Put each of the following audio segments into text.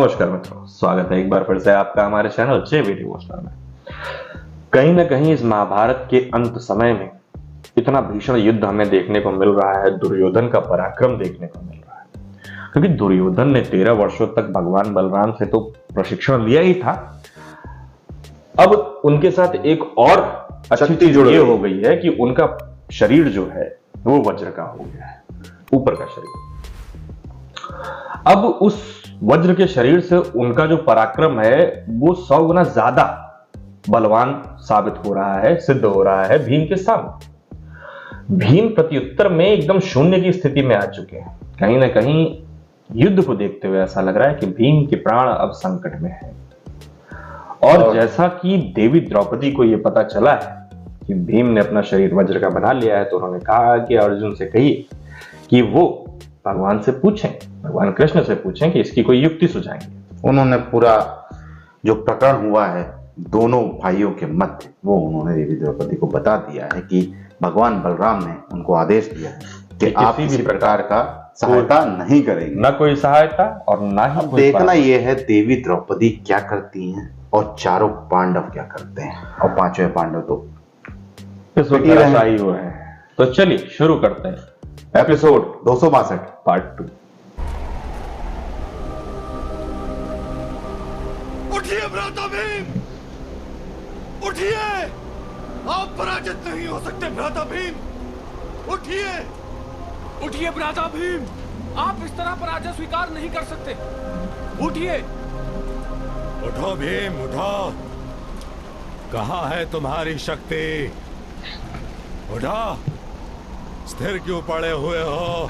नमस्कार मित्रों, स्वागत है एक बार फिर से आपका हमारे चैनल जेबी डिवोशनल में। कहीं ना कहीं इस महाभारत के अंत समय में इतना भीषण युद्ध हमें देखने को मिल रहा है, दुर्योधन का पराक्रम देखने को मिल रहा है। क्योंकि दुर्योधन ने 13 वर्षों तक भगवान बलराम से तो प्रशिक्षण लिया ही था, अब उनके साथ एक और अच्छी चीज ये हो गई है कि उनका शरीर जो है वो वज्र का हो गया है, ऊपर का शरीर। अब उस वज्र के शरीर से उनका जो पराक्रम है वो 100 गुना ज्यादा बलवान साबित हो रहा है, सिद्ध हो रहा है भीम के सामने। भीम प्रत्युत्तर में एकदम शून्य की स्थिति में आ चुके हैं। कहीं ना कहीं युद्ध को देखते हुए ऐसा लग रहा है कि भीम के प्राण अब संकट में है। और जैसा कि देवी द्रौपदी को यह पता चला है कि भीम ने अपना शरीर वज्र का बना लिया है, तो उन्होंने कहा कि अर्जुन से कहिए कि वो भगवान से पूछें, भगवान कृष्ण से पूछें कि इसकी कोई युक्ति सुझाएंगे। उन्होंने पूरा जो प्रकरण हुआ है दोनों भाइयों के मध्य, वो उन्होंने देवी द्रौपदी को बता दिया है कि भगवान बलराम ने उनको आदेश दिया है कि आप किसी प्रकार का सहायता नहीं करेंगे, ना कोई सहायता और ना ही कोई। देखना यह है देवी द्रौपदी क्या करती हैं और चारों पांडव क्या करते हैं, और पांचवें पांडव तो इस वक्त शाही हुए हैं। तो चलिए शुरू करते हैं एपिसोड 262 पार्ट 2। उठिए भ्राता भीम, उठिए, आप पराजित नहीं हो सकते भ्राता भीम, उठिए, उठिए भ्राता भीम, आप इस तरह पराजय स्वीकार नहीं कर सकते, उठिए। उठो भीम, उठो, कहाँ है तुम्हारी शक्ति? उठो, स्थिर क्यों पड़े हुए हो?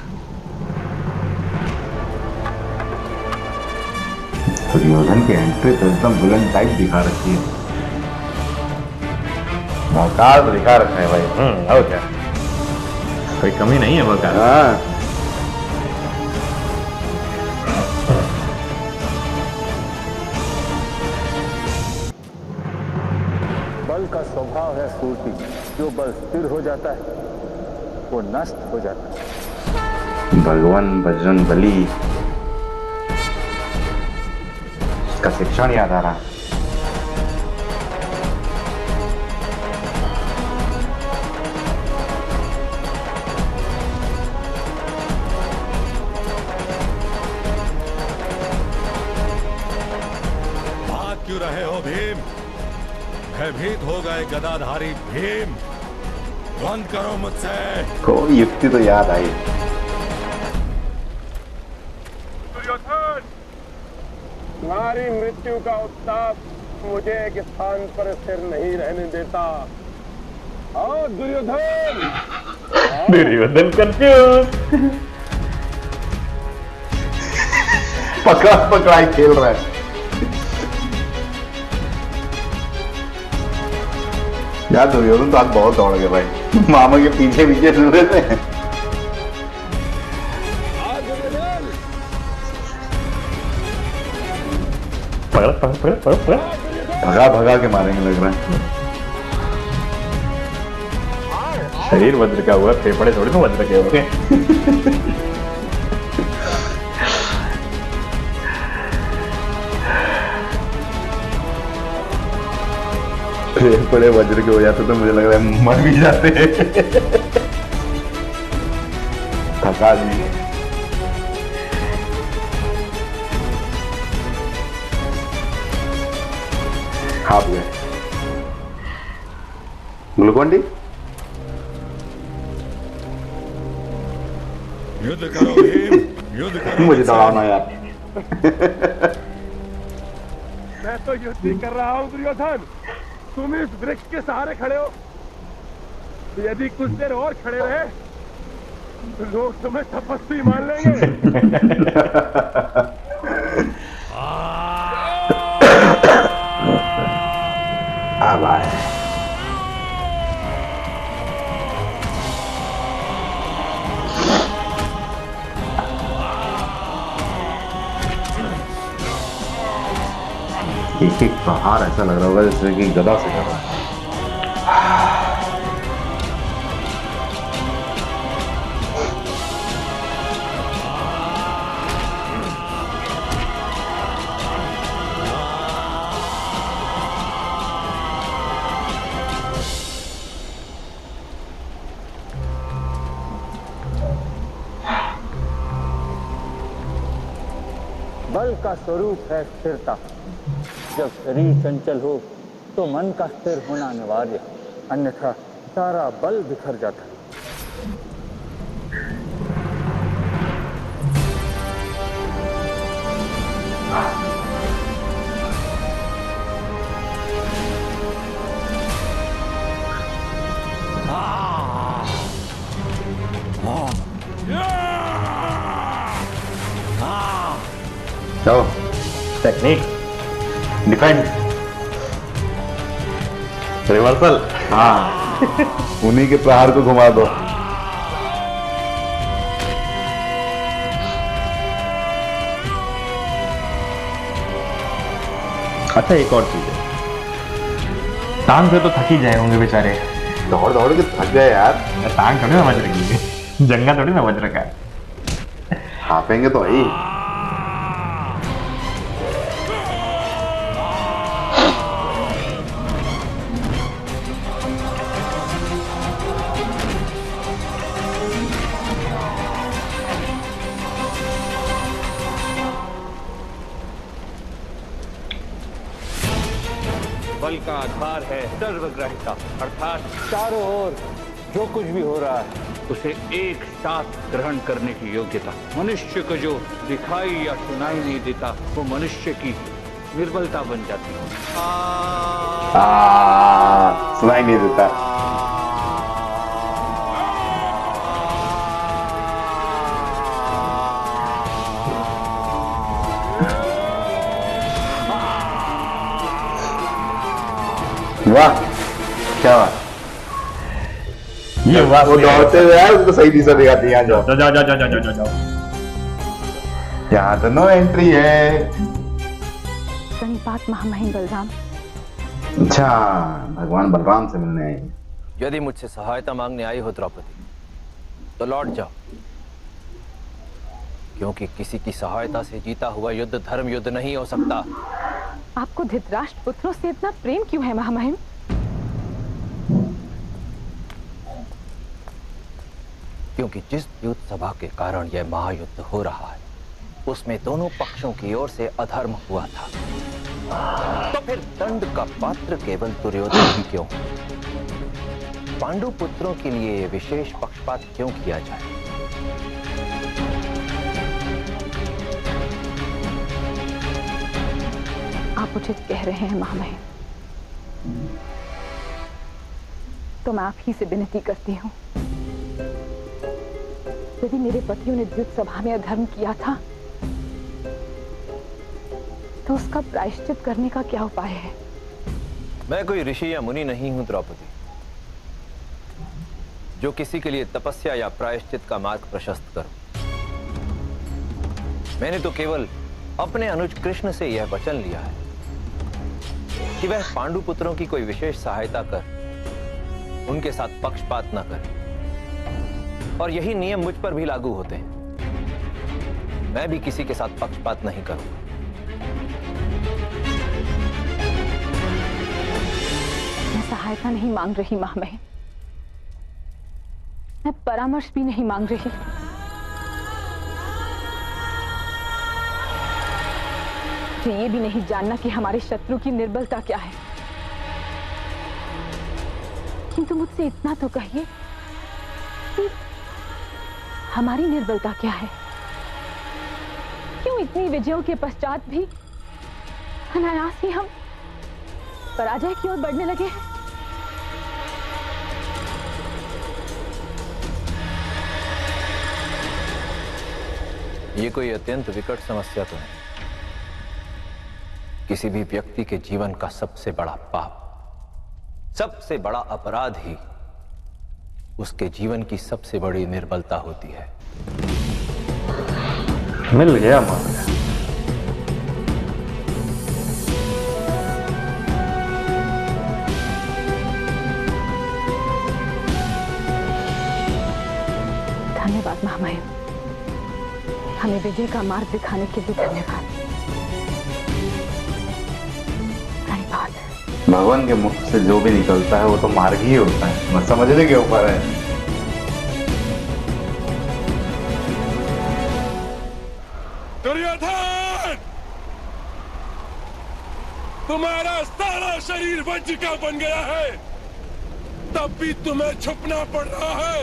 दुर्योधन की एंट्री तो एकदम विलन टाइप दिखा रखी है, मौकाल दिखा रखा है भाई। और क्या, कोई कमी नहीं है मौकाल। बल का स्वभाव है स्फूर्ति, जो बल स्थिर हो जाता है वो नष्ट हो जाता है। भगवान बजरंग बली का शिक्षण याद आ रहा है। भाग क्यों रहे हो भीम? भयभीत हो गए गदाधारी भीम, बंद करो मुझसे। कोई युक्ति तो याद आई। दुर्योधन, तुम्हारी मृत्यु का उत्ताप मुझे एक स्थान पर स्थिर नहीं रहने देता। और दुर्योधन, दुर्योधन कंफ्यूज, पकड़ा पकड़ाई खेल रहा है। यार दुर्योधन तो आज बहुत दौड़ गए भाई, मामा के पीछे पीछे चल रहे थे। भगा भगा के मारेंगे लग रहा है। शरीर वज्र का हुआ, फेफड़े थोड़ी ना वज्र के होंगे। फेफड़े वज्र के हो जाते तो मुझे लग रहा है मर भी जाते हैं। थका दिए। हाफ गए ग्लूकोन डी। युद्ध करो भीम, युद्ध करो। मुझे दौड़ाओ ना यार। मैं तो युद्ध ही कर रहा हूँ दुर्योधन, तुम इस वृक्ष के सहारे खड़े हो। यदि कुछ देर और खड़े रहे तो लोग तुम्हें तपस्वी मान लेंगे। अब आए एक एक प्रहार ऐसा लग रहा होगा जैसे कि गदा से कर रहा है। बल का स्वरूप है स्थिरता। जब शरीर चंचल हो तो मन का स्थिर होना अनिवार्य, अन्यथा सारा बल बिखर जाता है। चलो टेक्निक, डिफेंड, रिवर्सल। हाँ उन्हीं के प्रहार को घुमा दो। अच्छा एक और चीज है, टांग से तो थक ही जाए होंगे बेचारे। दौड़ दौड़ के थक गए यार। टांग थोड़ी ना बज रखी है, जंगा थोड़ी ना बज रखा है। हाफेंगे तो ही। बल का आधार है सर्वग्राहिता, अर्थात चारों ओर जो कुछ भी हो रहा है उसे एक साथ ग्रहण करने की योग्यता। मनुष्य को जो दिखाई या सुनाई नहीं देता वो मनुष्य की निर्बलता बन जाती है। सुनाई नहीं देता। वाह क्या बात। ये बात वो दौड़ते हुए यार उसको सही दिशा दिखाती है। यहाँ जाओ जाओ जाओ जाओ जाओ जाओ जाओ। यहाँ तो नो एंट्री है। प्रणिपात महामहिम बलराम। अच्छा भगवान बलराम से मिलने आई। यदि मुझसे सहायता मांगने आई हो द्रौपदी तो लौट जाओ, क्योंकि किसी की सहायता से जीता हुआ युद्ध धर्म युद्ध नहीं हो सकता। आपको धृतराष्ट्र पुत्रों से इतना प्रेम क्यों है महामहिम? क्योंकि जिस युद्ध सभा के कारण यह महायुद्ध हो रहा है उसमें दोनों पक्षों की ओर से अधर्म हुआ था, तो फिर दंड का पात्र केवल दुर्योधन ही क्यों? पांडु पुत्रों के लिए यह विशेष पक्षपात क्यों किया जाए? आप उचित कह रहे हैं महामहिम, तो मैं आप ही से विनती करती हूँ, यदि मेरे पतियों ने युद्ध सभा में अधर्म किया था तो उसका प्रायश्चित करने का क्या उपाय है? मैं कोई ऋषि या मुनि नहीं हूं द्रौपदी, जो किसी के लिए तपस्या या प्रायश्चित का मार्ग प्रशस्त करूं। मैंने तो केवल अपने अनुज कृष्ण से यह वचन लिया है कि वह पांडु पुत्रों की कोई विशेष सहायता कर उनके साथ पक्षपात न करे, और यही नियम मुझ पर भी लागू होते हैं। मैं भी किसी के साथ पक्षपात नहीं करूंगा। मैं सहायता नहीं मांग रही महामहिम, मैं परामर्श भी नहीं मांग रही। मुझे ये भी नहीं जानना कि हमारे शत्रु की निर्बलता क्या है, किंतु मुझसे इतना तो कहिए कि हमारी निर्बलता क्या है? क्यों इतनी विजयों के पश्चात भी अनायास ही हम पराजय की ओर बढ़ने लगे हैं? ये कोई अत्यंत विकट समस्या तो नहीं। किसी भी व्यक्ति के जीवन का सबसे बड़ा पाप, सबसे बड़ा अपराध ही उसके जीवन की सबसे बड़ी निर्बलता होती है। मिल गया मामला। धन्यवाद महामहिम, हमें विजय का मार्ग दिखाने के लिए धन्यवाद। धन्यवाद। भगवान के मुख से जो भी निकलता है वो तो मार्ग ही होता है, बस समझने के ऊपर है। दुर्योधन, तुम्हारा सारा शरीर वज्र का बन गया है, तब भी तुम्हें छुपना पड़ रहा है।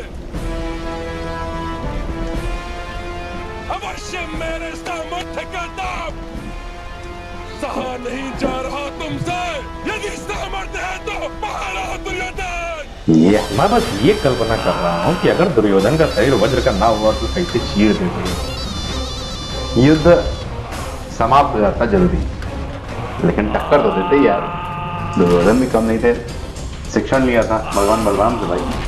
अवश्य मेरे सामर्थ्य का दाम सहा नहीं जा रहा तुमसे। यदि सामर्थ्य है तो बाहर आओ दुर्योधन। मैं बस ये कल्पना कर रहा हूँ कि अगर दुर्योधन का शरीर वज्र का ना हुआ तो कैसे चीर देते। युद्ध समाप्त हो जाता जल्दी, लेकिन टक्कर तो देते ही यार। दुर्योधन भी कम नहीं थे, शिक्षण लिया था भगवान बलराम से भाई।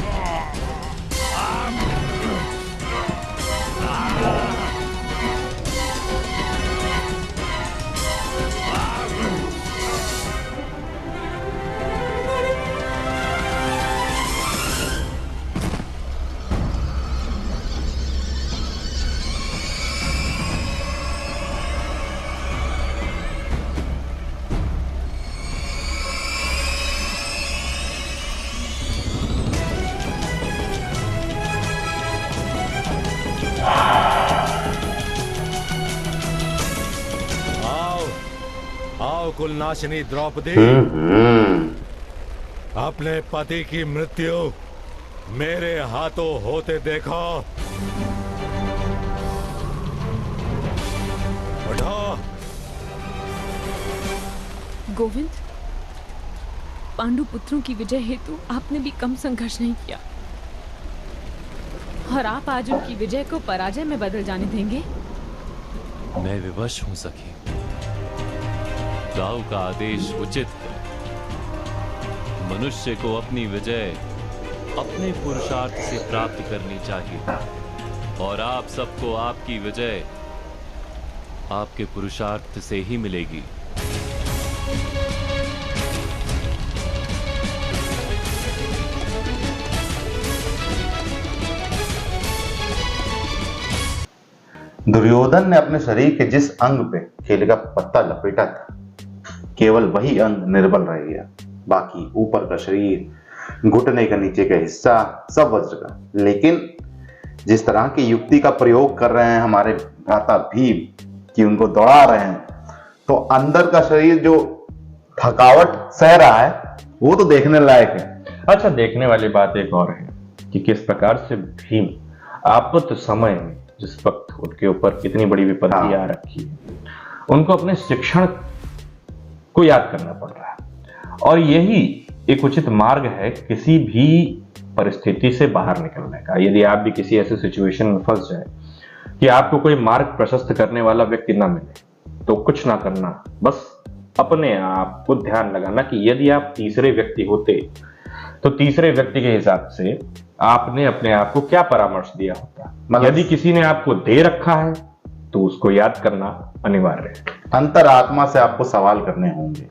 कुलनाशिनी द्रौपदी, अपने पति की मृत्यु मेरे हाथों होते देखो। उठो। गोविंद, पांडु पुत्रों की विजय हेतु आपने भी कम संघर्ष नहीं किया, और आप आज उनकी विजय को पराजय में बदल जाने देंगे? मैं विवश हूं सखी। दाऊ का आदेश उचित है। मनुष्य को अपनी विजय अपने पुरुषार्थ से प्राप्त करनी चाहिए, और आप सबको आपकी विजय आपके पुरुषार्थ से ही मिलेगी। दुर्योधन ने अपने शरीर के जिस अंग पे केले का पत्ता लपेटा था, केवल वही अंग निर्बल रह गया। बाकी ऊपर का शरीर, घुटने का नीचे का हिस्सा सब वज्र का। लेकिन जिस तरह की युक्ति का प्रयोग कर रहे हैं हमारे भ्राता भीम, कि उनको दौड़ा रहे हैं, तो अंदर का शरीर जो थकावट सह रहा है वो तो देखने लायक है। अच्छा, देखने वाली बात एक और है कि किस प्रकार से भीम आपत समय में, जिस वक्त उनके ऊपर कितनी बड़ी विपत्ति आ रखी है, उनको अपने शिक्षण को याद करना पड़ रहा है। और यही एक उचित मार्ग है किसी भी परिस्थिति से बाहर निकलने का। यदि आप भी किसी ऐसे सिचुएशन में फंस जाए कि आपको कोई मार्ग प्रशस्त करने वाला व्यक्ति ना मिले, तो कुछ ना करना, बस अपने आप को ध्यान लगाना कि यदि आप तीसरे व्यक्ति होते तो तीसरे व्यक्ति के हिसाब से आपने अपने आप को क्या परामर्श दिया होता। यदि किसी ने आपको दे रखा है तो उसको याद करना अनिवार्य है। अंतरात्मा से आपको सवाल करने होंगे,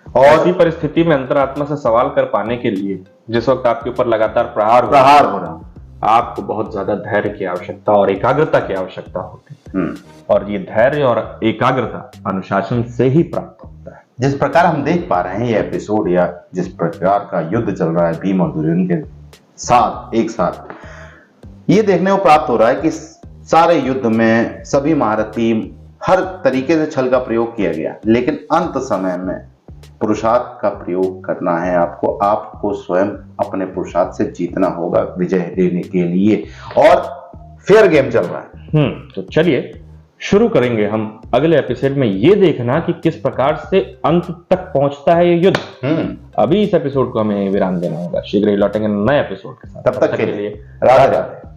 और ऐसी परिस्थिति में अंतरात्मा से सवाल कर पाने के लिए, जिस वक्त आपके ऊपर लगातार प्रहार हो रहा, आपको बहुत ज्यादा धैर्य की आवश्यकता और एकाग्रता की आवश्यकता होती है। और ये धैर्य और एकाग्रता अनुशासन से ही प्राप्त होता है। जिस प्रकार हम देख पा रहे हैं ये एपिसोड, या जिस प्रकार का युद्ध चल रहा है भीम और दुर्योधन के साथ एक साथ, ये देखने को प्राप्त हो रहा है कि सारे युद्ध में सभी महारथी हर तरीके से छल का प्रयोग किया गया, लेकिन अंत समय में पुरुषार्थ का प्रयोग करना है। आपको स्वयं अपने पुरुषार्थ से जीतना होगा विजय लेने के लिए, और फेयर गेम चल रहा है। तो चलिए शुरू करेंगे हम अगले एपिसोड में ये देखना कि किस प्रकार से अंत तक पहुंचता है ये युद्ध। अभी इस एपिसोड को हमें विराम देना होगा। शीघ्र ही लौटेंगे नए एपिसोड के साथ। तब तक के लिए राधे राधे।